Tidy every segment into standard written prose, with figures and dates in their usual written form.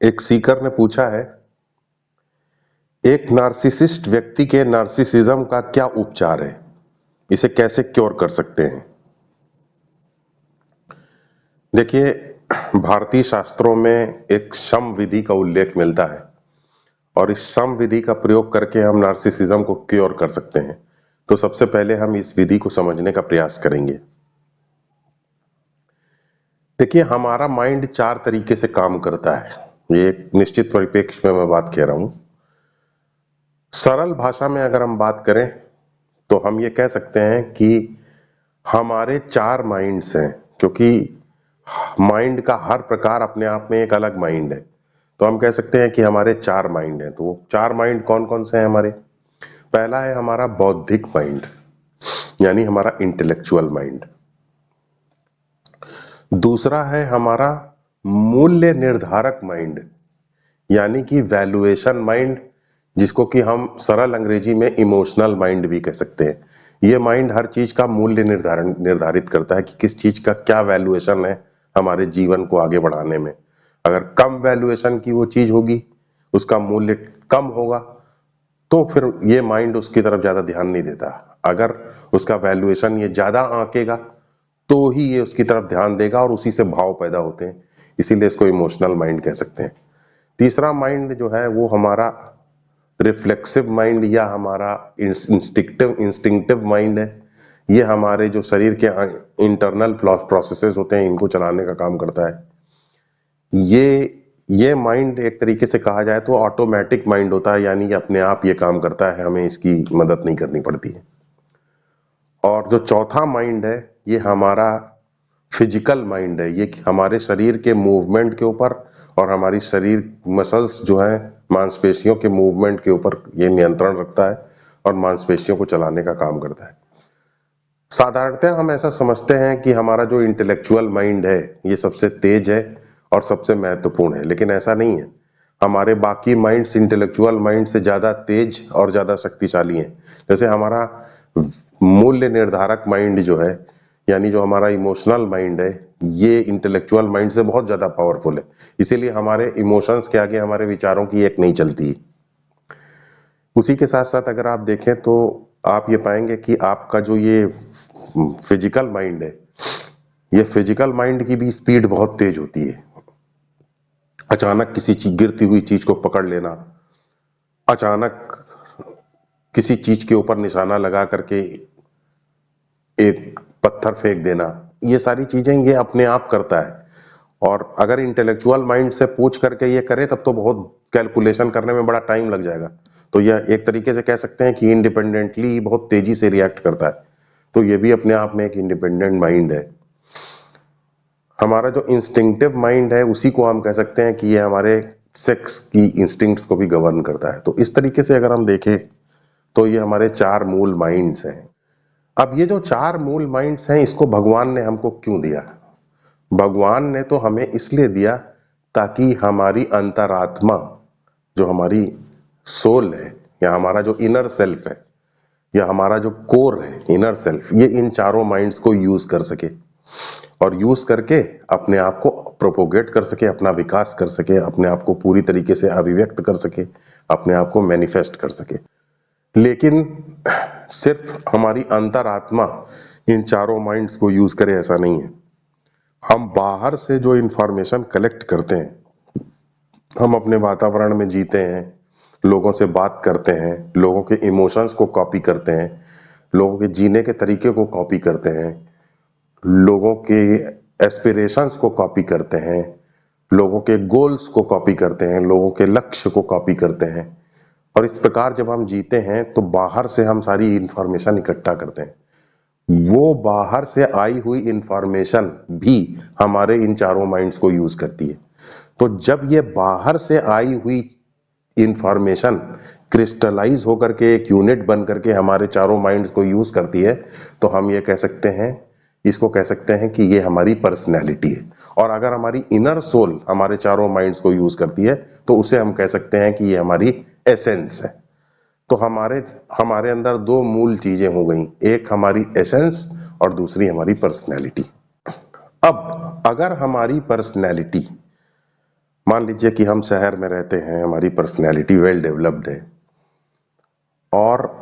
एक सीकर ने पूछा है, एक नार्सिसिस्ट व्यक्ति के नार्सिसिज्म का क्या उपचार है, इसे कैसे क्योर कर सकते हैं। देखिए, भारतीय शास्त्रों में एक शम विधि का उल्लेख मिलता है और इस शम विधि का प्रयोग करके हम नार्सिसिज्म को क्योर कर सकते हैं। तो सबसे पहले हम इस विधि को समझने का प्रयास करेंगे। देखिए, हमारा माइंड 4 तरीके से काम करता है। ये एक निश्चित परिप्रेक्ष्य में मैं बात कह रहा हूं। सरल भाषा में अगर हम बात करें तो हम ये कह सकते हैं कि हमारे 4 माइंड्स हैं, क्योंकि माइंड का हर प्रकार अपने आप में एक अलग माइंड है। तो हम कह सकते हैं कि हमारे 4 माइंड हैं। तो वो 4 माइंड कौन कौन से हैं हमारे? पहला है हमारा बौद्धिक माइंड, यानी हमारा इंटेलेक्चुअल माइंड। दूसरा है हमारा मूल्य निर्धारक माइंड, यानी कि वैल्यूएशन माइंड, जिसको कि हम सरल अंग्रेजी में इमोशनल माइंड भी कह सकते हैं। ये माइंड हर चीज का मूल्य निर्धारित करता है कि किस चीज का क्या वैल्यूएशन है हमारे जीवन को आगे बढ़ाने में। अगर कम वैल्यूएशन की वो चीज होगी, उसका मूल्य कम होगा, तो फिर ये माइंड उसकी तरफ ज्यादा ध्यान नहीं देता। अगर उसका वैल्यूएशन ये ज्यादा आंकेगा तो ही ये उसकी तरफ ध्यान देगा और उसी से भाव पैदा होते हैं। इसीलिए इसको इमोशनल माइंड कह सकते हैं। तीसरा माइंड जो है वो हमारा रिफ्लेक्सिव माइंड या हमारा इंस्टिंक्टिव माइंड है। ये हमारे जो शरीर के इंटरनल प्रोसेसेस होते हैं, इनको चलाने का काम करता है। ये माइंड एक तरीके से कहा जाए तो ऑटोमेटिक माइंड होता है, यानी कि अपने आप ये काम करता है, हमें इसकी मदद नहीं करनी पड़ती है। और जो चौथा माइंड है ये हमारा फिजिकल माइंड है। ये हमारे शरीर के मूवमेंट के ऊपर और हमारी शरीर मसल्स जो है, मांसपेशियों के मूवमेंट के ऊपर ये नियंत्रण रखता है और मांसपेशियों को चलाने का काम करता है। साधारणतः हम ऐसा समझते हैं कि हमारा जो इंटेलेक्चुअल माइंड है ये सबसे तेज है और सबसे महत्वपूर्ण है, लेकिन ऐसा नहीं है। हमारे बाकी माइंड्स इंटेलेक्चुअल माइंड से ज्यादा तेज और ज्यादा शक्तिशाली हैं। जैसे हमारा मूल्य निर्धारक माइंड जो है, यानी जो हमारा इमोशनल माइंड है, ये इंटेलेक्चुअल माइंड से बहुत ज्यादा पावरफुल है। इसीलिए हमारे इमोशंस के आगे हमारे विचारों की एक नहीं चलती। उसी के साथ साथ अगर आप देखें तो आप ये पाएंगे कि आपका जो ये फिजिकल माइंड है, ये फिजिकल माइंड की भी स्पीड बहुत तेज होती है। अचानक किसी चीज गिरती हुई चीज को पकड़ लेना, अचानक किसी चीज के ऊपर निशाना लगा करके एक पत्थर फेंक देना, ये सारी चीजें ये अपने आप करता है। और अगर इंटेलेक्चुअल माइंड से पूछ करके ये करे तब तो बहुत कैलकुलेशन करने में बड़ा टाइम लग जाएगा। तो यह एक तरीके से कह सकते हैं कि इंडिपेंडेंटली बहुत तेजी से रिएक्ट करता है। तो ये भी अपने आप में एक इंडिपेंडेंट माइंड है। हमारा जो इंस्टिंक्टिव माइंड है उसी को हम कह सकते हैं कि ये हमारे सेक्स की इंस्टिंक्ट्स को भी गवर्न करता है। तो इस तरीके से अगर हम देखें तो ये हमारे 4 मूल माइंड्स हैं। अब ये जो 4 मूल माइंड्स हैं, इसको भगवान ने हमको क्यों दिया? भगवान ने तो हमें इसलिए दिया ताकि हमारी अंतरात्मा, जो हमारी सोल है या हमारा जो इनर सेल्फ है या हमारा जो कोर है, इनर सेल्फ, ये इन चारों माइंड्स को यूज कर सके और यूज करके अपने आप को प्रोपोगेट कर सके, अपना विकास कर सके, अपने आप को पूरी तरीके से अभिव्यक्त कर सके, अपने आप को मैनिफेस्ट कर सके। लेकिन सिर्फ हमारी अंतरात्मा इन चारों माइंड्स को यूज करे ऐसा नहीं है। हम बाहर से जो इंफॉर्मेशन कलेक्ट करते हैं, हम अपने वातावरण में जीते हैं, लोगों से बात करते हैं, लोगों के इमोशंस को कॉपी करते हैं, लोगों के जीने के तरीके को कॉपी करते हैं, लोगों के एस्पिरेशंस को कॉपी करते हैं, लोगों के गोल्स को कॉपी करते हैं, लोगों के लक्ष्य को कॉपी करते हैं। और इस प्रकार जब हम जीते हैं तो बाहर से हम सारी इंफॉर्मेशन इकट्ठा करते हैं। वो बाहर से आई हुई इंफॉर्मेशन भी हमारे इन चारों माइंड्स को यूज करती है। तो जब ये बाहर से आई हुई इंफॉर्मेशन क्रिस्टलाइज होकर के एक यूनिट बन करके हमारे चारों माइंड्स को यूज करती है, तो हम ये कह सकते हैं, इसको कह सकते हैं कि ये हमारी पर्सनैलिटी है। और अगर हमारी इनर सोल हमारे चारों माइंड्स को यूज करती है तो उसे हम कह सकते हैं कि ये हमारी एसेंस है। तो हमारे हमारे अंदर 2 मूल चीजें हो गई, एक हमारी एसेंस और दूसरी हमारी पर्सनैलिटी। अब अगर हमारी पर्सनैलिटी मान लीजिए कि हम शहर में रहते हैं, हमारी पर्सनैलिटी वेल डेवलप्ड है और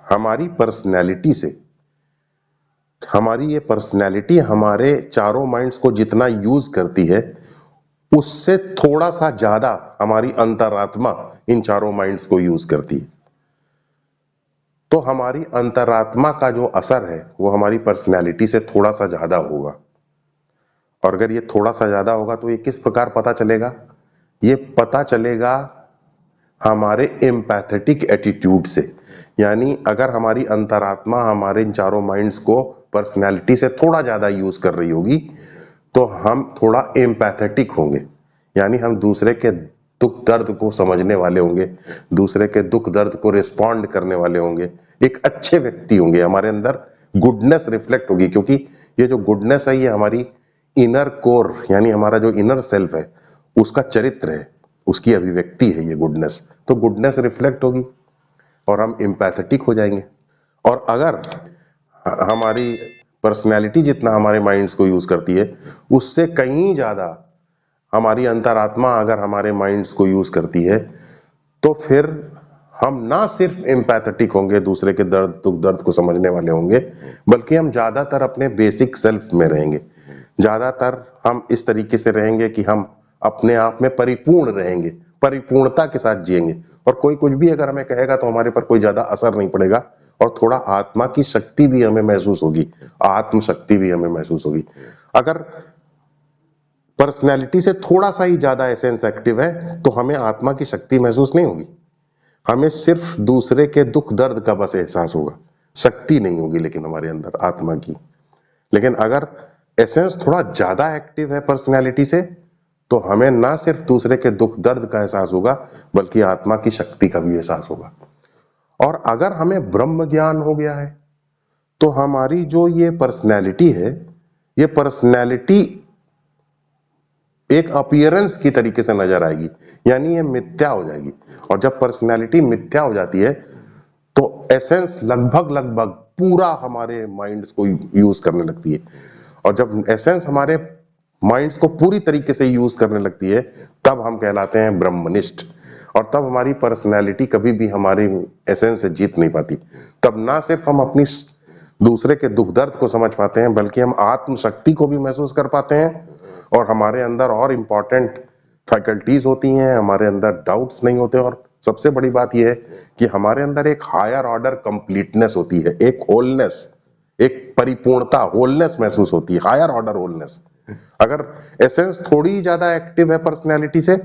हमारी पर्सनैलिटी से ये पर्सनैलिटी हमारे चारों माइंड्स को जितना यूज करती है उससे थोड़ा सा ज्यादा हमारी अंतरात्मा इन चारों माइंड्स को यूज करती है। तो हमारी अंतरात्मा का जो असर है वो हमारी पर्सनैलिटी से थोड़ा सा ज्यादा होगा। और अगर ये थोड़ा सा ज्यादा होगा तो ये किस प्रकार पता चलेगा? ये पता चलेगा हमारे एम्पैथेटिक एटीट्यूड से। यानी अगर हमारी अंतरात्मा हमारे इन चारों माइंड्स को पर्सनैलिटी से थोड़ा ज्यादा यूज कर रही होगी तो हम थोड़ा एम्पैथेटिक होंगे, यानी हम दूसरे के दुख दर्द को समझने वाले होंगे, दूसरे के दुख दर्द को रिस्पॉन्ड करने वाले होंगे, एक अच्छे व्यक्ति होंगे, हमारे अंदर गुडनेस रिफ्लेक्ट होगी। क्योंकि ये जो गुडनेस है ये हमारी इनर कोर यानी हमारा जो इनर सेल्फ है उसका चरित्र है, उसकी अभिव्यक्ति है ये गुडनेस। तो गुडनेस रिफ्लेक्ट होगी और हम एम्पैथेटिक हो जाएंगे। और अगर हमारी पर्सनैलिटी जितना हमारे माइंड्स को यूज करती है उससे कहीं ज्यादा हमारी अंतरात्मा अगर हमारे माइंड्स को यूज करती है तो फिर हम ना सिर्फ एम्पैथेटिक होंगे, दूसरे के दर्द दुख दर्द को समझने वाले होंगे, बल्कि हम ज्यादातर अपने बेसिक सेल्फ में रहेंगे। ज्यादातर हम इस तरीके से रहेंगे कि हम अपने आप में परिपूर्ण रहेंगे, परिपूर्णता के साथ जिएंगे और कोई कुछ भी अगर हमें कहेगा तो हमारे पर कोई ज्यादा असर नहीं पड़ेगा और थोड़ा आत्मा की शक्ति भी हमें महसूस होगी, आत्म शक्ति भी हमें महसूस होगी। अगर पर्सनैलिटी से थोड़ा सा ही ज्यादा एसेंस एक्टिव है तो हमें आत्मा की शक्ति महसूस नहीं होगी, हमें सिर्फ दूसरे के दुख दर्द का बस एहसास होगा, शक्ति नहीं होगी लेकिन हमारे अंदर आत्मा की। लेकिन अगर एसेंस थोड़ा ज्यादा एक्टिव है पर्सनैलिटी से तो हमें ना सिर्फ दूसरे के दुख दर्द का एहसास होगा बल्कि आत्मा की शक्ति का भी एहसास होगा। और अगर हमें ब्रह्म ज्ञान हो गया है तो हमारी जो ये पर्सनैलिटी है, ये पर्सनैलिटी एक अपीयरेंस की तरीके से नजर आएगी, यानी ये मिथ्या हो जाएगी। और जब पर्सनैलिटी मिथ्या हो जाती है तो एसेंस लगभग लगभग पूरा हमारे माइंड्स को यूज करने लगती है। और जब एसेंस हमारे माइंड्स को पूरी तरीके से यूज करने लगती है तब हम कहलाते हैं ब्रह्मनिष्ठ। और तब हमारी पर्सनैलिटी कभी भी हमारी एसेंस से जीत नहीं पाती। तब ना सिर्फ हम अपनी दूसरे के दुख दर्द को समझ पाते हैं बल्कि हम आत्म शक्ति को भी महसूस कर पाते हैं और हमारे अंदर और इम्पोर्टेंट फैकल्टीज होती हैं, हमारे अंदर डाउट्स नहीं होते। और सबसे बड़ी बात यह है कि हमारे अंदर एक हायर ऑर्डर कंप्लीटनेस होती है, एक होलनेस, एक परिपूर्णता, होलनेस महसूस होती है, हायर ऑर्डर होलनेस। अगर एसेंस थोड़ी ज्यादा एक्टिव है पर्सनैलिटी से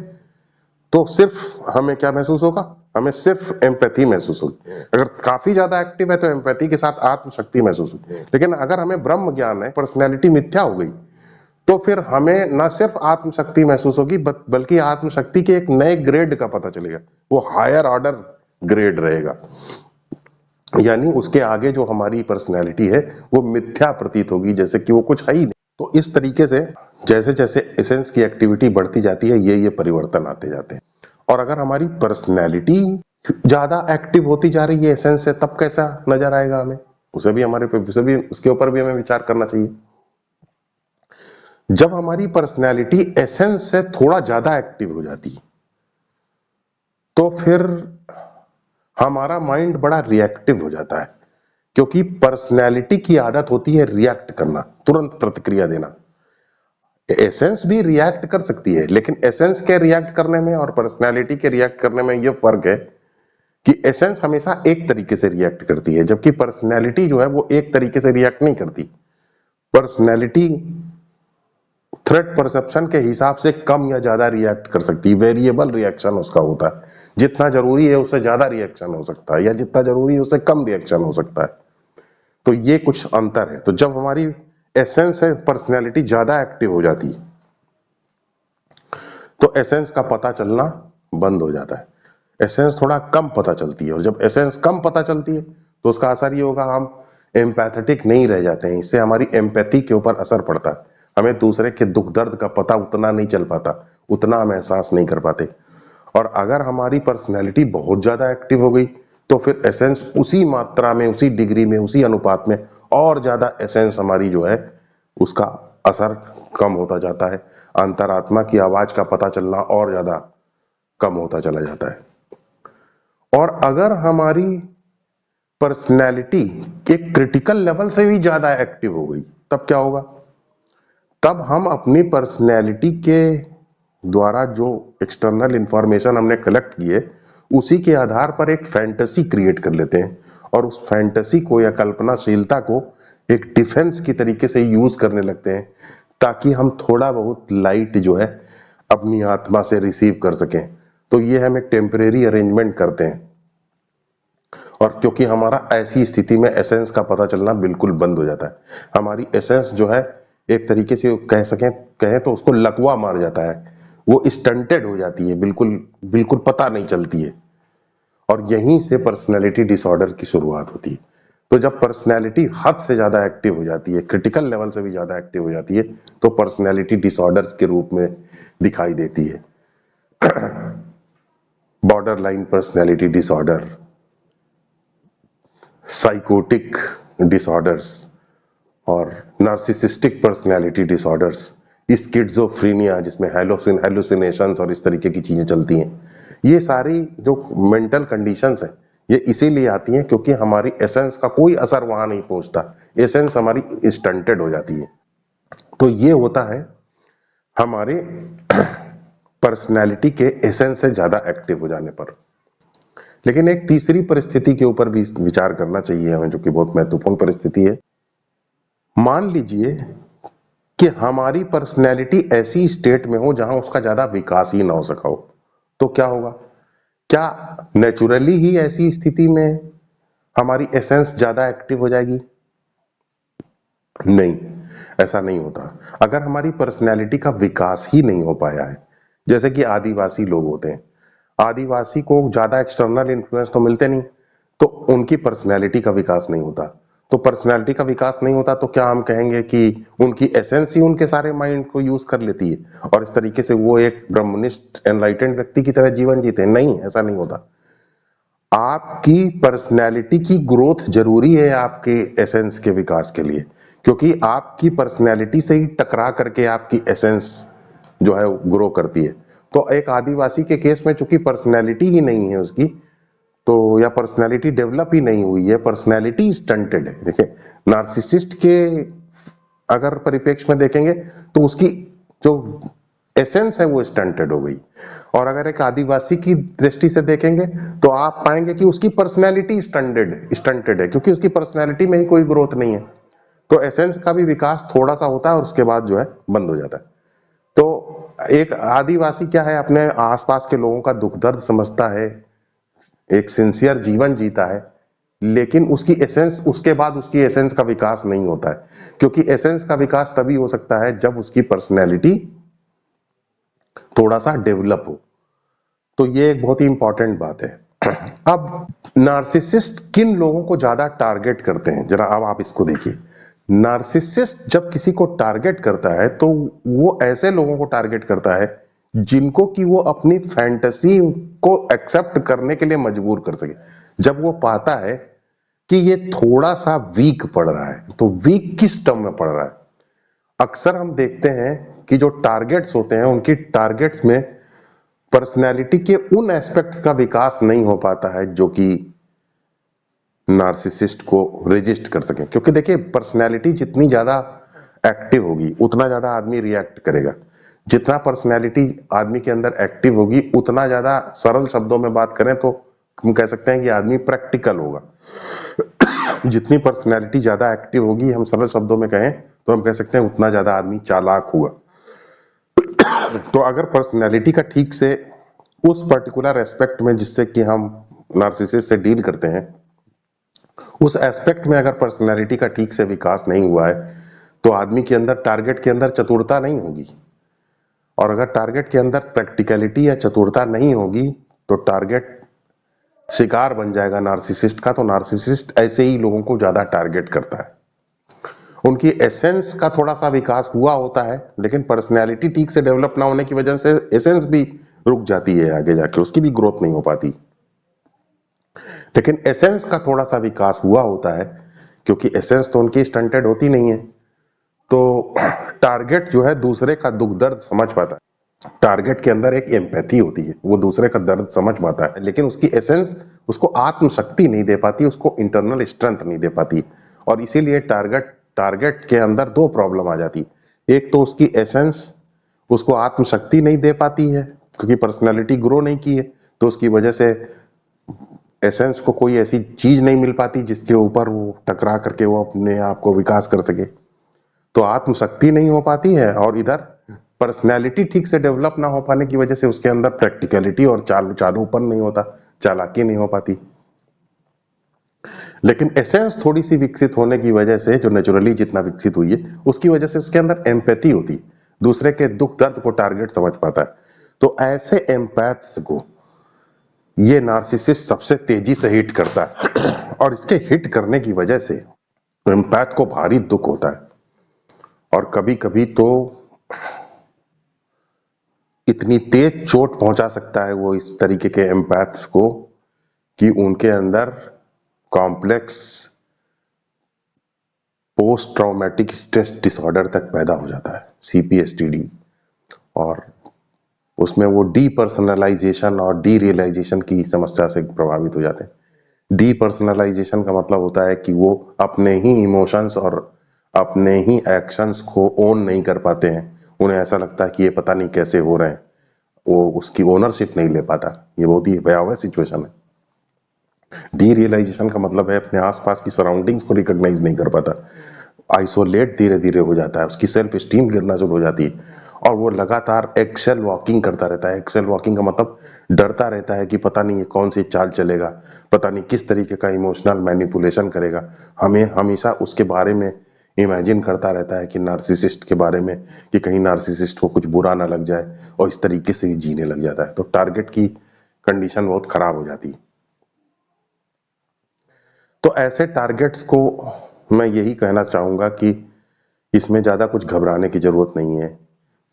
तो सिर्फ हमें क्या महसूस होगा? हमें सिर्फ एम्पैथी महसूस होगी। अगर काफी ज्यादा एक्टिव है तो एम्पैथी के साथ आत्मशक्ति महसूस होगी। लेकिन अगर हमें ब्रह्म ज्ञान है, पर्सनैलिटी मिथ्या हो गई, तो फिर हमें न सिर्फ आत्मशक्ति महसूस होगी बल्कि आत्मशक्ति के एक नए ग्रेड का पता चलेगा, वो हायर ऑर्डर ग्रेड रहेगा। यानी उसके आगे जो हमारी पर्सनैलिटी है वो मिथ्या प्रतीत होगी, जैसे कि वो कुछ है ही नहीं। तो इस तरीके से जैसे जैसे एसेंस की एक्टिविटी बढ़ती जाती है ये परिवर्तन आते जाते हैं। और अगर हमारी पर्सनैलिटी ज्यादा एक्टिव होती जा रही है एसेंस से तब कैसा नजर आएगा हमें? उसके ऊपर भी हमें विचार करना चाहिए। जब हमारी पर्सनैलिटी एसेंस से थोड़ा ज्यादा एक्टिव हो जाती तो फिर हमारा माइंड बड़ा रिएक्टिव हो जाता है, क्योंकि पर्सनैलिटी की आदत होती है रिएक्ट करना, तुरंत प्रतिक्रिया देना। एसेंस भी रिएक्ट कर सकती है लेकिन एसेंस के रिएक्ट करने में और पर्सनैलिटी के रिएक्ट करने में यह फर्क है कि एसेंस हमेशा एक तरीके से रिएक्ट करती है जबकि पर्सनैलिटी जो है वो एक तरीके से रिएक्ट नहीं करती। पर्सनैलिटी थ्रेट परसेप्शन के हिसाब से कम या ज्यादा रिएक्ट कर सकती है, वेरिएबल रिएक्शन उसका होता है, जितना जरूरी है उससे ज्यादा रिएक्शन हो सकता है या जितना जरूरी है उससे कम रिएक्शन हो सकता है। तो ये कुछ अंतर है। तो जब हमारी एसेंस है पर्सनैलिटी ज्यादा एक्टिव हो जाती है तो एसेंस का पता चलना बंद हो जाता है, एसेंस थोड़ा कम पता चलती है। और जब एसेंस कम पता चलती है तो उसका असर ये होगा हम एम्पैथेटिक नहीं रह जाते हैं, इससे हमारी एम्पैथी के ऊपर असर पड़ता है, हमें दूसरे के दुख दर्द का पता उतना नहीं चल पाता, उतना हम एहसास नहीं कर पाते। और अगर हमारी पर्सनैलिटी बहुत ज्यादा एक्टिव हो गई तो फिर एसेंस उसी मात्रा में, उसी डिग्री में, उसी अनुपात में और ज्यादा एसेंस हमारी जो है उसका असर कम होता जाता है। अंतरात्मा की आवाज का पता चलना और ज्यादा कम होता चला जाता है। और अगर हमारी पर्सनैलिटी एक क्रिटिकल लेवल से भी ज्यादा एक्टिव हो गई, तब क्या होगा? तब हम अपनी पर्सनैलिटी के द्वारा जो एक्सटर्नल इंफॉर्मेशन हमने कलेक्ट की है, उसी के आधार पर एक फैंटेसी क्रिएट कर लेते हैं और उस फैंटेसी को या कल्पनाशीलता को एक डिफेंस की तरीके से यूज करने लगते हैं, ताकि हम थोड़ा बहुत लाइट जो है अपनी आत्मा से रिसीव कर सकें। तो ये हम एक टेम्परेरी अरेंजमेंट करते हैं, और क्योंकि हमारा ऐसी स्थिति में एसेंस का पता चलना बिल्कुल बंद हो जाता है। हमारी एसेंस जो है एक तरीके से कहें तो उसको लकवा मार जाता है, वो स्टंटेड हो जाती है, बिल्कुल बिल्कुल पता नहीं चलती है। और यहीं से पर्सनैलिटी डिसऑर्डर की शुरुआत होती है। तो जब पर्सनैलिटी हद से ज्यादा एक्टिव हो जाती है, क्रिटिकल लेवल से भी ज्यादा एक्टिव हो जाती है, तो पर्सनैलिटी डिसऑर्डर्स के रूप में दिखाई देती है। Border line personality disorder, psychotic disorders और नार्सिसिस्टिक पर्सनैलिटी डिसऑर्डर्स, स्किज़ोफ्रेनिया जिसमें हेलुसिनेशंस और इस तरीके की चीजें चलती हैं, ये सारी जो मेंटल कंडीशंस हैं, ये इसीलिए आती हैं क्योंकि हमारी एसेंस का कोई असर वहां नहीं पहुंचता, एसेंस हमारी स्टंटेड हो जाती है। तो ये होता है हमारे पर्सनैलिटी के एसेंस से ज्यादा एक्टिव हो जाने पर। लेकिन एक तीसरी परिस्थिति के ऊपर भी विचार करना चाहिए हमें, जो कि बहुत महत्वपूर्ण परिस्थिति है। मान लीजिए कि हमारी पर्सनैलिटी ऐसी स्टेट में हो जहां उसका ज्यादा विकास ही ना हो सका हो, तो क्या होगा? क्या नेचुरली ही ऐसी स्थिति में हमारी एसेंस ज्यादा एक्टिव हो जाएगी? नहीं, ऐसा नहीं होता। अगर हमारी पर्सनैलिटी का विकास ही नहीं हो पाया है, जैसे कि आदिवासी लोग होते हैं, आदिवासी को ज्यादा एक्सटर्नल इन्फ्लुएंस तो मिलते नहीं, तो उनकी पर्सनैलिटी का विकास नहीं होता। तो पर्सनैलिटी का विकास नहीं होता तो क्या हम कहेंगे कि उनकी एसेंस ही उनके सारे माइंड को यूज कर लेती है और इस तरीके से वो एक ब्रह्मनिष्ठ एनलाइटेंड व्यक्ति की तरह जीवन जीते हैं? नहीं, ऐसा नहीं होता। आपकी पर्सनैलिटी की ग्रोथ जरूरी है आपके एसेंस के विकास के लिए, क्योंकि आपकी पर्सनैलिटी से ही टकरा करके आपकी एसेंस जो है ग्रो करती है। तो एक आदिवासी के केस में चूंकि पर्सनैलिटी ही नहीं है उसकी, तो या पर्सनैलिटी डेवलप ही नहीं हुई है, पर्सनैलिटी स्टंटेड है। देखिए, नार्सिसिस्ट के अगर परिप्रेक्ष्य में देखेंगे तो उसकी जो एसेंस है वो स्टंटेड हो गई, और अगर एक आदिवासी की दृष्टि से देखेंगे तो आप पाएंगे कि उसकी पर्सनैलिटी स्टंटेड है, क्योंकि उसकी पर्सनैलिटी में ही कोई ग्रोथ नहीं है। तो एसेंस का भी विकास थोड़ा सा होता है और उसके बाद जो है बंद हो जाता है। तो एक आदिवासी क्या है, अपने आसपास के लोगों का दुख दर्द समझता है, एक सिंसियर जीवन जीता है, लेकिन उसकी एसेंस, उसके बाद उसकी एसेंस का विकास नहीं होता है, क्योंकि एसेंस का विकास तभी हो सकता है जब उसकी पर्सनैलिटी थोड़ा सा डेवलप हो। तो ये एक बहुत ही इंपॉर्टेंट बात है। अब नार्सिसिस्ट किन लोगों को ज्यादा टारगेट करते हैं, जरा अब आप इसको देखिए। नार्सिसिस्ट जब किसी को टारगेट करता है तो वो ऐसे लोगों को टारगेट करता है जिनको कि वो अपनी फैंटेसी को एक्सेप्ट करने के लिए मजबूर कर सके। जब वो पाता है कि ये थोड़ा सा वीक पड़ रहा है, तो वीक किस टर्म में पड़ रहा है? अक्सर हम देखते हैं कि जो टारगेट्स होते हैं उनकी टारगेट्स में पर्सनैलिटी के उन एस्पेक्ट्स का विकास नहीं हो पाता है जो कि नार्सिसिस्ट को रेजिस्ट कर सके। क्योंकि देखिए, पर्सनैलिटी जितनी ज्यादा एक्टिव होगी उतना ज्यादा आदमी रिएक्ट करेगा। जितना पर्सनैलिटी आदमी के अंदर एक्टिव होगी उतना ज्यादा, सरल शब्दों में बात करें तो हम कह सकते हैं कि आदमी प्रैक्टिकल होगा। जितनी पर्सनैलिटी ज्यादा एक्टिव होगी, हम सरल शब्दों में कहें तो हम कह सकते हैं उतना ज्यादा आदमी चालाक हुआ। तो अगर पर्सनैलिटी का ठीक से उस पर्टिकुलर एस्पेक्ट में जिससे कि हम नार्सिसिस्ट से डील करते हैं, उस एस्पेक्ट में अगर पर्सनैलिटी का ठीक से विकास नहीं हुआ है, तो आदमी के अंदर, टारगेट के अंदर चतुरता नहीं होगी। और अगर टारगेट के अंदर प्रैक्टिकलिटी या चतुरता नहीं होगी तो टारगेट शिकार बन जाएगा नार्सिसिस्ट का। तो नार्सिसिस्ट ऐसे ही लोगों को ज्यादा टारगेट करता है। उनकी एसेंस का थोड़ा सा विकास हुआ होता है, लेकिन पर्सनैलिटी ठीक से डेवलप ना होने की वजह से एसेंस भी रुक जाती है, आगे जाके उसकी भी ग्रोथ नहीं हो पाती। लेकिन एसेंस का थोड़ा सा विकास हुआ होता है, क्योंकि एसेंस तो उनकी स्टंटेड होती नहीं है, तो टारगेट जो है दूसरे का दुख दर्द समझ पाता है। टारगेट के अंदर एक एम्पैथी होती है, वो दूसरे का दर्द समझ पाता है, लेकिन उसकी एसेंस उसको आत्मशक्ति नहीं दे पाती, उसको इंटरनल स्ट्रेंथ नहीं दे पाती। और इसीलिए टारगेट टारगेट के अंदर दो प्रॉब्लम आ जाती। एक तो उसकी एसेंस उसको आत्मशक्ति नहीं दे पाती है, क्योंकि पर्सनैलिटी ग्रो नहीं की है, तो उसकी वजह से एसेंस को कोई ऐसी चीज नहीं मिल पाती जिसके ऊपर वो टकरा करके वो अपने आप को विकास कर सके। तो आत्मशक्ति नहीं हो पाती है, और इधर पर्सनैलिटी ठीक से डेवलप ना हो पाने की वजह से उसके अंदर प्रैक्टिकलिटी और चालूपन नहीं होता, चालाकी नहीं हो पाती। लेकिन एसेंस थोड़ी सी विकसित होने की वजह से, जो नेचुरली जितना विकसित हुई है, उसकी वजह से उसके अंदर एम्पैथी होती, दूसरे के दुख दर्द को टारगेट समझ पाता है। तो ऐसे एम्पैथ्स को ये नार्सिसिस्ट सबसे तेजी से हिट करता है, और इसके हिट करने की वजह से एम्पैथ को भारी दुख होता है। और कभी कभी तो इतनी तेज चोट पहुंचा सकता है वो इस तरीके के एम्पैथ्स को, कि उनके अंदर complex post traumatic stress disorder तक पैदा हो जाता है, सीपीएसटीडी। और उसमें वो डीपर्सनलाइजेशन और डीरियलाइजेशन की समस्या से प्रभावित हो जाते हैं। डीपर्सनलाइजेशन का मतलब होता है कि वो अपने ही इमोशंस और अपने ही एक्शंस को ओन नहीं कर पाते हैं। उन्हें ऐसा लगता है कि ये पता नहीं कैसे हो रहे हैं, वो उसकी ओनरशिप नहीं ले पाता। ये बहुत ही भयावह सिचुएशन है। डीरियलाइजेशन का मतलब है अपने आसपास की सराउंडिंग्स को रिकॉग्नाइज नहीं कर पाता, आइसोलेट धीरे धीरे हो जाता है, उसकी सेल्फ स्टीम गिरना शुरू हो जाती है, और वो लगातार एक्सेल वॉकिंग करता रहता है। एक्सेल वॉकिंग का मतलब डरता रहता है कि पता नहीं ये कौन सी चाल चलेगा, पता नहीं किस तरीके का इमोशनल मैनिपुलेशन करेगा। हमें हमेशा उसके बारे में इमेजिन करता रहता है कि नार्सिसिस्ट के बारे में, कि कहीं नार्सिसिस्ट को कुछ बुरा ना लग जाए, और इस तरीके से ही जीने लग जाता है। तो टारगेट की कंडीशन बहुत खराब हो जाती है। तो ऐसे टारगेट्स को मैं यही कहना चाहूंगा कि इसमें ज्यादा कुछ घबराने की जरूरत नहीं है।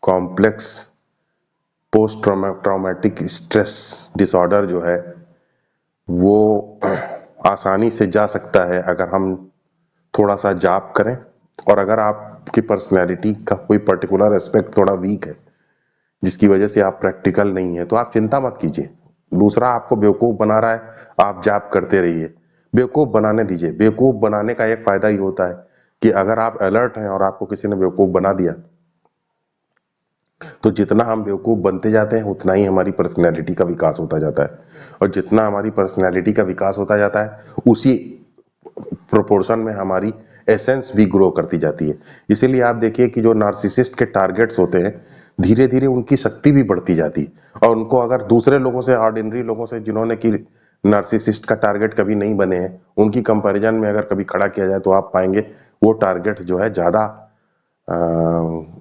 Complex post traumatic stress disorder जो है वो आसानी से जा सकता है अगर हम थोड़ा सा जाप करें, और अगर आपकी पर्सनैलिटी का कोई पर्टिकुलर एस्पेक्ट थोड़ा वीक है, जिसकी वजह से आप प्रैक्टिकल नहीं है, तो आप चिंता मत कीजिए। दूसरा आपको बेवकूफ बना रहा है, आप जाप करते रहिए, बेवकूफ बनाने दीजिए। बेवकूफ बनाने का एक फायदा ही होता है कि अगर आप अलर्ट हैं और आपको किसी ने बेवकूफ बना दिया, तो जितना हम बेवकूफ बनते जाते हैं उतना ही हमारी पर्सनैलिटी का विकास होता जाता है, और जितना हमारी पर्सनैलिटी का विकास होता जाता है उसी प्रोपोर्शन में हमारी एसेंस भी ग्रो करती जाती है। इसीलिए आप देखिए कि जो नार्सिसिस्ट के टारगेट्स होते हैं, धीरे धीरे उनकी शक्ति भी बढ़ती जाती है, और उनको अगर दूसरे लोगों से, ऑर्डिनरी लोगों से जिन्होंने कि नार्सिसिस्ट का टारगेट कभी नहीं बने हैं, उनकी कंपैरिजन में अगर कभी खड़ा किया जाए, तो आप पाएंगे वो टारगेट जो है ज्यादा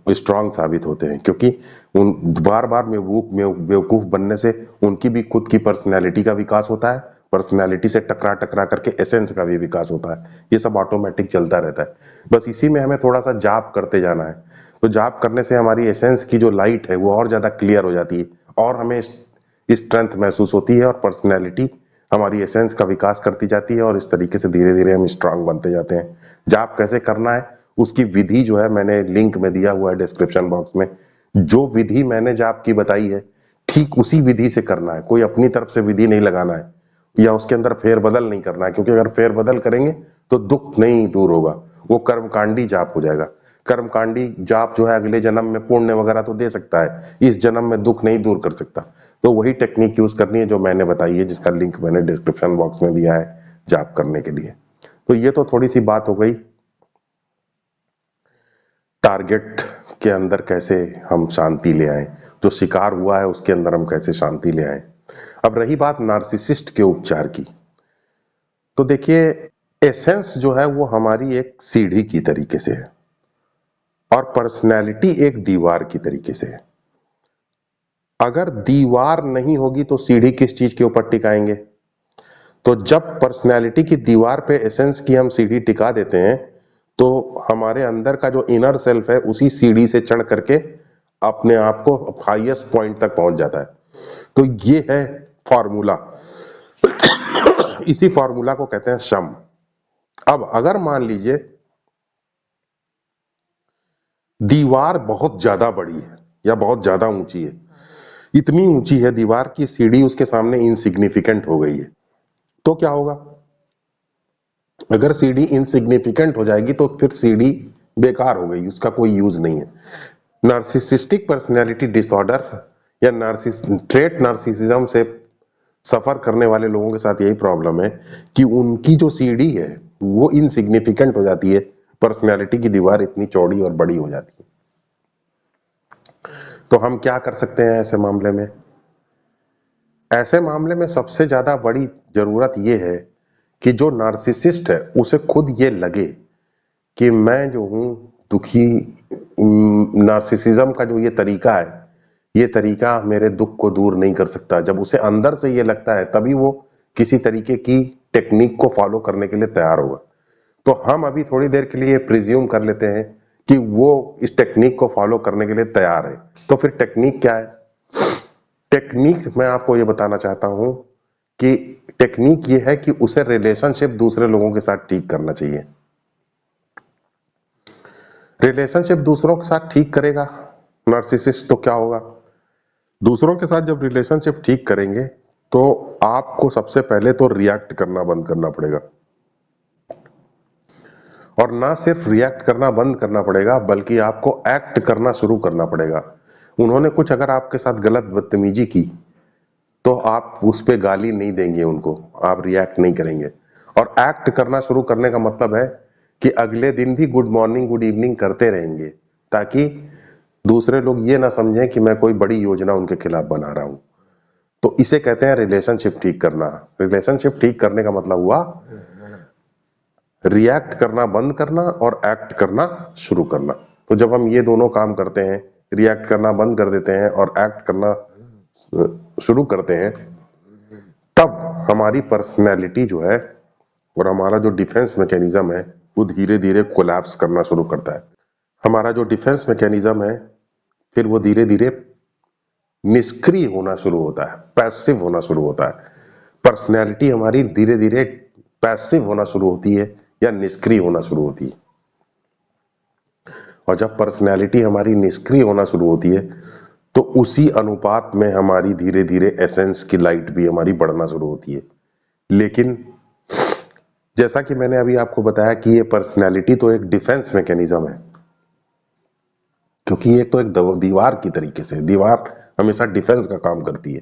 स्ट्रांग साबित होते हैं, क्योंकि उन बार बार बेवकूफ बनने से उनकी भी खुद की पर्सनैलिटी का विकास होता है, पर्सनैलिटी से टकरा टकरा करके एसेंस का भी विकास होता है। ये सब ऑटोमेटिक चलता रहता है, बस इसी में हमें थोड़ा सा जाप करते जाना है। तो जाप करने से हमारी एसेंस की जो लाइट है वो और ज्यादा क्लियर हो जाती है, और हमें स्ट्रेंथ महसूस होती है, और पर्सनैलिटी हमारी एसेंस का विकास करती जाती है, और इस तरीके से धीरे धीरे हम स्ट्रांग बनते जाते हैं। जाप कैसे करना है उसकी विधि जो है मैंने लिंक में दिया हुआ है डिस्क्रिप्शन बॉक्स में। जो विधि मैंने जाप की बताई है, ठीक उसी विधि से करना है, कोई अपनी तरफ से विधि नहीं लगाना है, या उसके अंदर फेरबदल नहीं करना है, क्योंकि अगर फेरबदल करेंगे तो दुख नहीं दूर होगा, वो कर्मकांडी जाप हो जाएगा। कर्मकांडी जाप जो है अगले जन्म में पुण्य वगैरह तो दे सकता है, इस जन्म में दुख नहीं दूर कर सकता। तो वही टेक्निक यूज करनी है जो मैंने बताई है, जिसका लिंक मैंने डिस्क्रिप्शन बॉक्स में दिया है जाप करने के लिए। तो ये तो थोड़ी सी बात हो गई टारगेट के अंदर कैसे हम शांति ले आए, जो शिकार हुआ है उसके अंदर हम कैसे शांति ले आए। अब रही बात नार्सिसिस्ट के उपचार की, तो देखिए एसेंस जो है वो हमारी एक सीढ़ी की तरीके से है, और पर्सनैलिटी एक दीवार की तरीके से है। अगर दीवार नहीं होगी तो सीढ़ी किस चीज के ऊपर टिकाएंगे? तो जब पर्सनैलिटी की दीवार पे एसेंस की हम सीढ़ी टिका देते हैं, तो हमारे अंदर का जो इनर सेल्फ है उसी सीढ़ी से चढ़ करके अपने आप को हाईएस्ट पॉइंट तक पहुंच जाता है। तो ये है फॉर्मूला, इसी फॉर्मूला को कहते हैं शम। अब अगर मान लीजिए दीवार बहुत ज्यादा बड़ी है या बहुत ज्यादा ऊंची है, इतनी ऊंची है दीवार की सीढ़ी उसके सामने इनसिग्निफिकेंट हो गई है, तो क्या होगा? अगर सीढ़ी इनसिग्निफिकेंट हो जाएगी तो फिर सीढ़ी बेकार हो गई, उसका कोई यूज नहीं है। नार्सिसिस्टिक पर्सनैलिटी डिसऑर्डर या नार्सिसिज्म से सफर करने वाले लोगों के साथ यही प्रॉब्लम है कि उनकी जो सीढ़ी है वो इनसिग्निफिकेंट हो जाती है, पर्सनैलिटी की दीवार इतनी चौड़ी और बड़ी हो जाती है। तो हम क्या कर सकते हैं ऐसे मामले में? ऐसे मामले में सबसे ज्यादा बड़ी जरूरत यह है कि जो नार्सिसिस्ट है उसे खुद ये लगे कि मैं जो हूं दुखी, नार्सिसिज्म का जो ये तरीका है, ये तरीका मेरे दुख को दूर नहीं कर सकता। जब उसे अंदर से ये लगता है तभी वो किसी तरीके की टेक्निक को फॉलो करने के लिए तैयार होगा। तो हम अभी थोड़ी देर के लिए प्रिज्यूम कर लेते हैं कि वो इस टेक्निक को फॉलो करने के लिए तैयार है। तो फिर टेक्निक क्या है? टेक्निक मैं आपको ये बताना चाहता हूं कि टेक्निक ये है कि उसे रिलेशनशिप दूसरे लोगों के साथ ठीक करना चाहिए। रिलेशनशिप दूसरों के साथ ठीक करेगा नार्सिसिस्ट तो क्या होगा? दूसरों के साथ जब रिलेशनशिप ठीक करेंगे तो आपको सबसे पहले तो रिएक्ट करना बंद करना पड़ेगा, और ना सिर्फ रिएक्ट करना बंद करना पड़ेगा बल्कि आपको एक्ट करना शुरू करना पड़ेगा। उन्होंने कुछ अगर आपके साथ गलत बदतमीजी की तो आप उस पे गाली नहीं देंगे उनको, आप रिएक्ट नहीं करेंगे। और एक्ट करना शुरू करने का मतलब है कि अगले दिन भी गुड मॉर्निंग गुड इवनिंग करते रहेंगे, ताकि दूसरे लोग ये ना समझें कि मैं कोई बड़ी योजना उनके खिलाफ बना रहा हूं। तो इसे कहते हैं रिलेशनशिप ठीक करना। रिलेशनशिप ठीक करने का मतलब हुआ रिएक्ट करना बंद करना और एक्ट करना शुरू करना। तो जब हम ये दोनों काम करते हैं, रिएक्ट करना बंद कर देते हैं और एक्ट करना शुरू करते हैं, तब हमारी पर्सनैलिटी जो है और हमारा जो डिफेंस मैकेनिज्म है वो धीरे धीरे कोलैप्स करना शुरू करता है। हमारा जो डिफेंस मैकेनिज्म है फिर वो धीरे धीरे निष्क्रिय होना शुरू होता है, पैसिव होना शुरू होता है। पर्सनैलिटी हमारी धीरे धीरे पैसिव होना शुरू होती है या निष्क्रिय होना शुरू होती है। और जब पर्सनैलिटी हमारी निष्क्रिय होना शुरू होती है तो उसी अनुपात में हमारी धीरे धीरे एसेंस की लाइट भी हमारी बढ़ना शुरू होती है। लेकिन जैसा कि मैंने अभी आपको बताया कि ये पर्सनैलिटी तो एक डिफेंस मैकेनिज्म है, क्योंकि ये तो एक दीवार की तरीके से, दीवार हमेशा डिफेंस का काम करती है।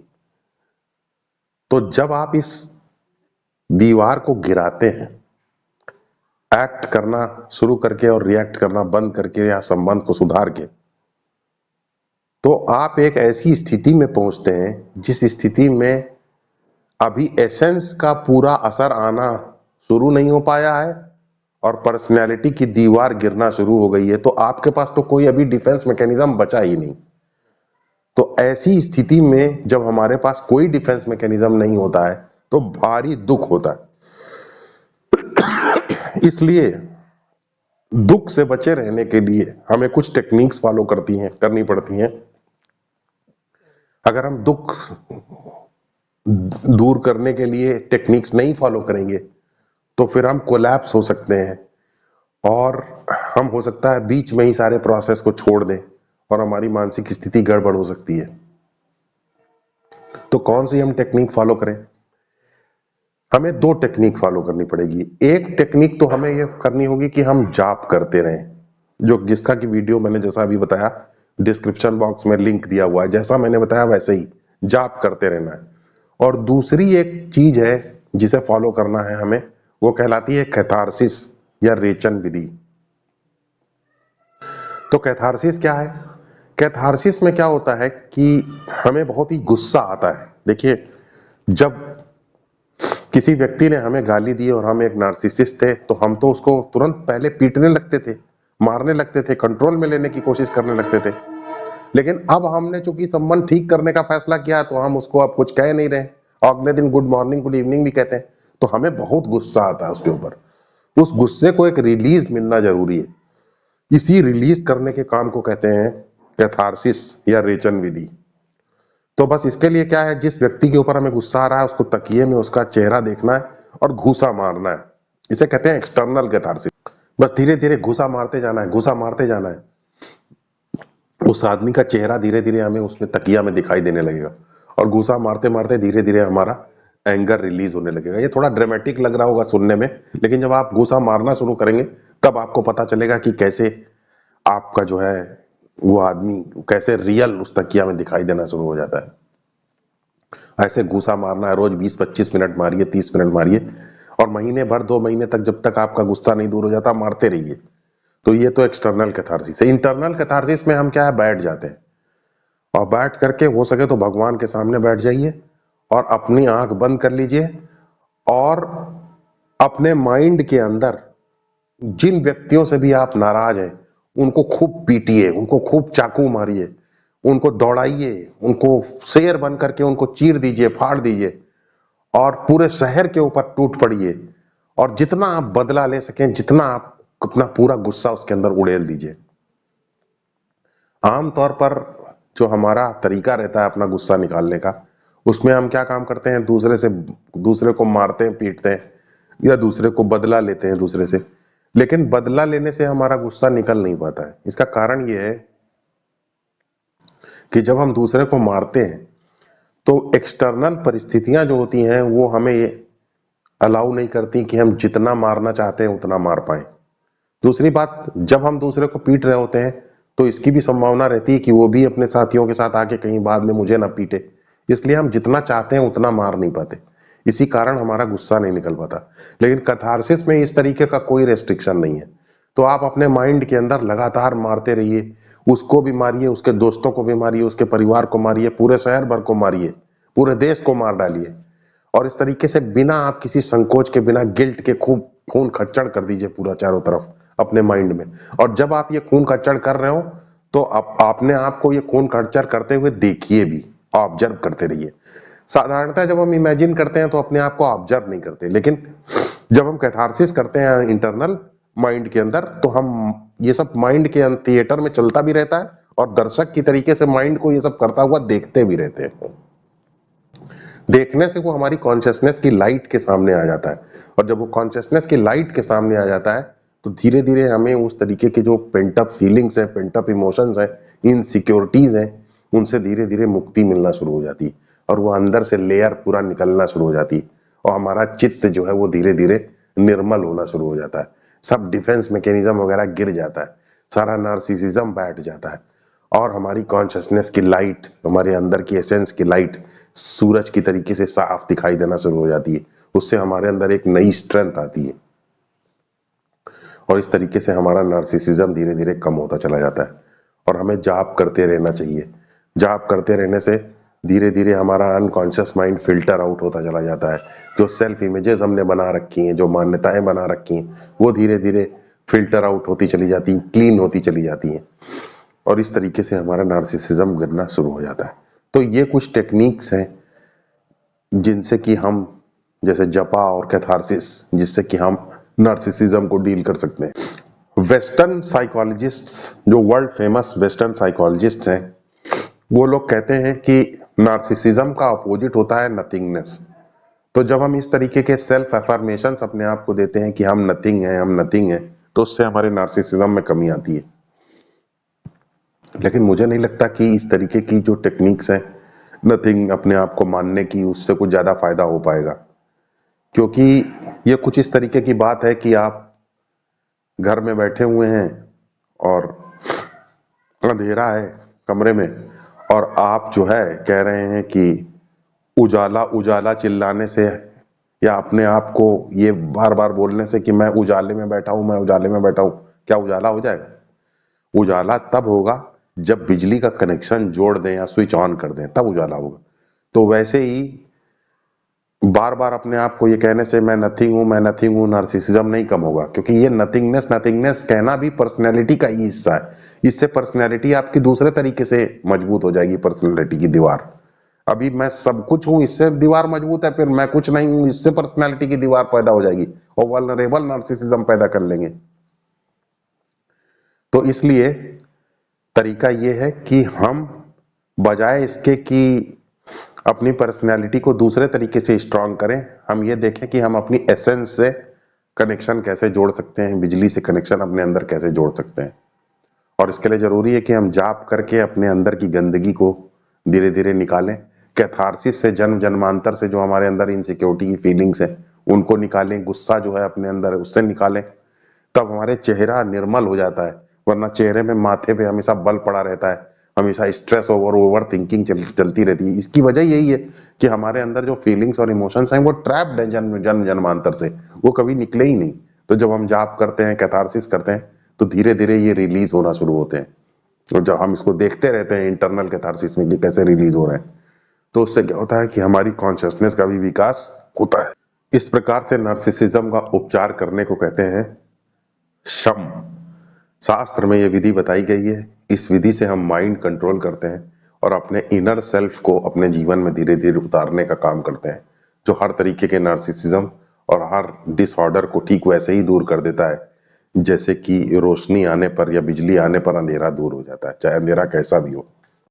तो जब आप इस दीवार को गिराते हैं एक्ट करना शुरू करके और रिएक्ट करना बंद करके या संबंध को सुधार के, तो आप एक ऐसी स्थिति में पहुंचते हैं जिस स्थिति में अभी एसेंस का पूरा असर आना शुरू नहीं हो पाया है और पर्सनैलिटी की दीवार गिरना शुरू हो गई है। तो आपके पास तो कोई अभी डिफेंस मैकेनिज्म बचा ही नहीं। तो ऐसी स्थिति में जब हमारे पास कोई डिफेंस मैकेनिज्म नहीं होता है तो भारी दुख होता है। इसलिए दुख से बचे रहने के लिए हमें कुछ टेक्निक्स फॉलो करनी पड़ती हैं। अगर हम दुख दूर करने के लिए टेक्निक्स नहीं फॉलो करेंगे तो फिर हम कोलैप्स हो सकते हैं और हम हो सकता है बीच में ही सारे प्रोसेस को छोड़ दें और हमारी मानसिक स्थिति गड़बड़ हो सकती है। तो कौन सी हम टेक्निक फॉलो करें? हमें दो टेक्निक फॉलो करनी पड़ेगी। एक टेक्निक तो हमें ये करनी होगी कि हम जाप करते रहें, जो जिसका की वीडियो मैंने जैसा अभी बताया डिस्क्रिप्शन बॉक्स में लिंक दिया हुआ है, जैसा मैंने बताया वैसे ही जाप करते रहना है। और दूसरी एक चीज है जिसे फॉलो करना है हमें, वो कहलाती है कैथारसिस या रेचन विधि। तो कैथारसिस क्या है? कैथारसिस में क्या होता है कि हमें बहुत ही गुस्सा आता है। देखिए, जब किसी व्यक्ति ने हमें गाली दी और हम एक नार्सिसिस्ट थे तो हम तो उसको तुरंत पहले पीटने लगते थे, मारने लगते थे, कंट्रोल में लेने की कोशिश करने लगते थे। लेकिन अब हमने चूंकि संबंध ठीक करने का फैसला किया तो हम उसको अब कुछ कह नहीं रहे और अगले दिन गुड मॉर्निंग गुड इवनिंग भी कहते हैं। तो हमें बहुत गुस्सा आता है उसके ऊपर। उस गुस्से को एक रिलीज मिलना जरूरी है। इसी रिलीज करने के काम को कहते हैं कैथारसिस या रेचन विधि। तो बस इसके लिए क्या है, जिस व्यक्ति के ऊपर हमें गुस्सा आ रहा है उसको तकिए में उसका चेहरा देखना है और घूसा मारना है। इसे कहते हैं एक्सटर्नल कैथारसिस। बस धीरे धीरे घूसा मारते जाना है, घूसा मारते जाना है। उस आदमी का चेहरा धीरे धीरे हमें उसमें तकिया में दिखाई देने लगेगा, और घूसा मारते मारते धीरे धीरे हमारा एंगर रिलीज होने लगेगा। ये थोड़ा ड्रामेटिक लग रहा होगा सुनने में, लेकिन जब आप घूसा मारना शुरू करेंगे तब आपको पता चलेगा कि कैसे आपका जो है वो आदमी कैसे रियल उस तकिया में दिखाई देना शुरू हो जाता है। ऐसे घूसा मारना है, रोज 20-25 मिनट मारिए, 30 मिनट मारिए, और महीने भर 2 महीने तक जब तक आपका गुस्सा नहीं दूर हो जाता मारते रहिए। तो ये तो एक्सटर्नल कैथारसिस है। इंटरनल कैथारसिस में हम क्या है, बैठ जाते हैं, और बैठ करके हो सके तो भगवान के सामने बैठ जाइए और अपनी आंख बंद कर लीजिए, और अपने माइंड के अंदर जिन व्यक्तियों से भी आप नाराज हैं उनको खूब पीटिए, उनको खूब चाकू मारिए, उनको दौड़ाइए, उनको शेर बन करके उनको चीर दीजिए, फाड़ दीजिए, और पूरे शहर के ऊपर टूट पड़िए, और जितना आप बदला ले सकें, जितना आप अपना पूरा गुस्सा उसके अंदर उड़ेल दीजिए। आमतौर पर जो हमारा तरीका रहता है अपना गुस्सा निकालने का, उसमें हम क्या काम करते हैं, दूसरे को मारते हैं, पीटते हैं, या दूसरे को बदला लेते हैं दूसरे से। लेकिन बदला लेने से हमारा गुस्सा निकल नहीं पाता है। इसका कारण यह है कि जब हम दूसरे को मारते हैं तो एक्सटर्नल परिस्थितियां जो होती हैं वो हमें अलाउ नहीं करती कि हम जितना मारना चाहते हैं उतना मार पाए। दूसरी बात, जब हम दूसरे को पीट रहे होते हैं तो इसकी भी संभावना रहती है कि वो भी अपने साथियों के साथ आके कहीं बाद में मुझे ना पीटे, इसलिए हम जितना चाहते हैं उतना मार नहीं पाते। इसी कारण हमारा गुस्सा नहीं निकल पाता। लेकिन कैथारसिस में इस तरीके का कोई रेस्ट्रिक्शन नहीं है। तो आप अपने माइंड के अंदर लगातार मारते रहिए, उसको भी मारिए, उसके दोस्तों को भी मारिए, उसके परिवार को मारिए, पूरे शहर भर को मारिए, पूरे देश को मार डालिए, और इस तरीके से बिना आप किसी संकोच के, बिना गिल्ट के खूब खून खच्चड़ कर दीजिए पूरा चारों तरफ अपने माइंड में। और जब आप ये खून खच्चड़ कर रहे हो तो आपने आपको ये खून खच्चड़ करते हुए देखिए भी, ऑब्जर्व करते रहिए। साधारणतः जब हम इमेजिन करते हैं तो अपने आप को ऑब्जर्व नहीं करते, लेकिन जब हम कैथारसिस करते हैं इंटरनल माइंड के अंदर, तो हम ये सब माइंड के थिएटर में चलता भी रहता है, और दर्शक की तरीके से माइंड को ये सब करता हुआ देखते भी रहते हैं। देखने से वो हमारी कॉन्शियसनेस की लाइट के सामने आ जाता है, और जब वो कॉन्शियसनेस की लाइट के सामने आ जाता है तो धीरे धीरे हमें उस तरीके के जो पेंटअप फीलिंग्स हैं, पेंटअप इमोशंस हैं, इनसिक्योरिटीज हैं, उनसे धीरे धीरे मुक्ति मिलना शुरू हो जाती है, और वो अंदर से लेयर पूरा निकलना शुरू हो जाती है, और हमारा चित्त जो है वो धीरे धीरे निर्मल होना शुरू हो जाता है। सब डिफेंस मैकेनिज्म वगैरह गिर जाता है, सारा नार्सिसिज्म बैठ जाता है, और हमारी कॉन्शियसनेस की लाइट, हमारे अंदर की एसेंस की लाइट सूरज की तरीके से साफ दिखाई देना शुरू हो जाती है। उससे हमारे अंदर एक नई स्ट्रेंथ आती है, और इस तरीके से हमारा नार्सिसिज्म धीरे धीरे कम होता चला जाता है। और हमें जाप करते रहना चाहिए। जाप करते रहने से धीरे धीरे हमारा अनकॉन्शियस माइंड फिल्टर आउट होता चला जाता है। जो सेल्फ इमेजेस हमने बना रखी हैं, जो मान्यताएं बना रखी हैं, वो धीरे धीरे फिल्टर आउट होती चली जाती हैं, क्लीन होती चली जाती हैं, और इस तरीके से हमारा नार्सिसिज्म गिरना शुरू हो जाता है। तो ये कुछ टेक्निक्स हैं जिनसे कि हम, जैसे जपा और कैथारसिस, जिससे कि हम नार्सिसिज्म को डील कर सकते हैं। वेस्टर्न साइकोलॉजिस्ट्स, जो वर्ल्ड फेमस वेस्टर्न साइकोलॉजिस्ट्स हैं, वो लोग कहते हैं कि नार्सिसिज्म का अपोजिट होता है नथिंगनेस। तो जब हम इस तरीके के सेल्फ अफर्मेशंस अपने आप को देते हैं कि हम नथिंग हैं, हम नथिंग हैं, तो उससे हमारे नार्सिसिज्म में कमी आती है। लेकिन मुझे नहीं लगता कि इस तरीके की जो टेक्निक्स हैं नथिंग अपने आप को मानने की, उससे कुछ ज्यादा फायदा हो पाएगा। क्योंकि ये कुछ इस तरीके की बात है कि आप घर में बैठे हुए हैं और अंधेरा है कमरे में, और आप जो है कह रहे हैं कि उजाला उजाला चिल्लाने से, या अपने आप को ये बार बार बोलने से कि मैं उजाले में बैठा हूं, मैं उजाले में बैठा हूं, क्या उजाला हो जाएगा? उजाला तब होगा जब बिजली का कनेक्शन जोड़ दें या स्विच ऑन कर दें, तब उजाला होगा। तो वैसे ही बार बार अपने आप को ये कहने से मैं नथिंग हूं, नार्सिसिज्म नहीं कम होगा। क्योंकि ये नथिंगनेस नथिंगनेस कहना भी पर्सनैलिटी का ही हिस्सा है। इससे पर्सनैलिटी आपकी दूसरे तरीके से मजबूत हो जाएगी। पर्सनैलिटी की दीवार, अभी मैं सब कुछ हूं इससे दीवार मजबूत है, फिर मैं कुछ नहीं हूं इससे पर्सनैलिटी की दीवार पैदा हो जाएगी, और वल्नरेबल नार्सिसिज्म पैदा कर लेंगे। तो इसलिए तरीका ये है कि हम बजाय इसके कि अपनी पर्सनैलिटी को दूसरे तरीके से स्ट्रांग करें, हम ये देखें कि हम अपनी एसेंस से कनेक्शन कैसे जोड़ सकते हैं, बिजली से कनेक्शन अपने अंदर कैसे जोड़ सकते हैं। और इसके लिए जरूरी है कि हम जाप करके अपने अंदर की गंदगी को धीरे धीरे निकालें। कैथारसिस से जन्म जन्मांतर से जो हमारे अंदर इनसिक्योरिटी की फीलिंग्स है उनको निकालें, गुस्सा जो है अपने अंदर है उससे निकालें, तब हमारे चेहरा निर्मल हो जाता है। वरना चेहरे में, माथे पे हमेशा बल पड़ा रहता है, हमेशा स्ट्रेस ओवर थिंकिंग चलती रहती है। इसकी वजह यही है कि हमारे अंदर जो फीलिंग्स और इमोशंस हैं वो ट्रैप्ड है जन्म जन्म जन्मांतर से, वो कभी निकले ही नहीं। तो जब हम जाप करते हैं, कैथारसिस करते हैं, तो धीरे धीरे ये रिलीज होना शुरू होते हैं। और जब हम इसको देखते रहते हैं इंटरनल कैथारसिस में कि कैसे रिलीज हो रहे हैं, तो उससे क्या होता है कि हमारी कॉन्शियसनेस का भी विकास होता है। इस प्रकार से नार्सिसिज्म का उपचार करने को कहते हैं शम। शास्त्र में ये विधि बताई गई है। इस विधि से हम माइंड कंट्रोल करते हैं और अपने इनर सेल्फ को अपने जीवन में धीरे धीरे उतारने का काम करते हैं, जो हर तरीके के नार्सिसिज्म और हर डिसऑर्डर को ठीक वैसे ही दूर कर देता है जैसे कि रोशनी आने पर या बिजली आने पर अंधेरा दूर हो जाता है, चाहे अंधेरा कैसा भी हो।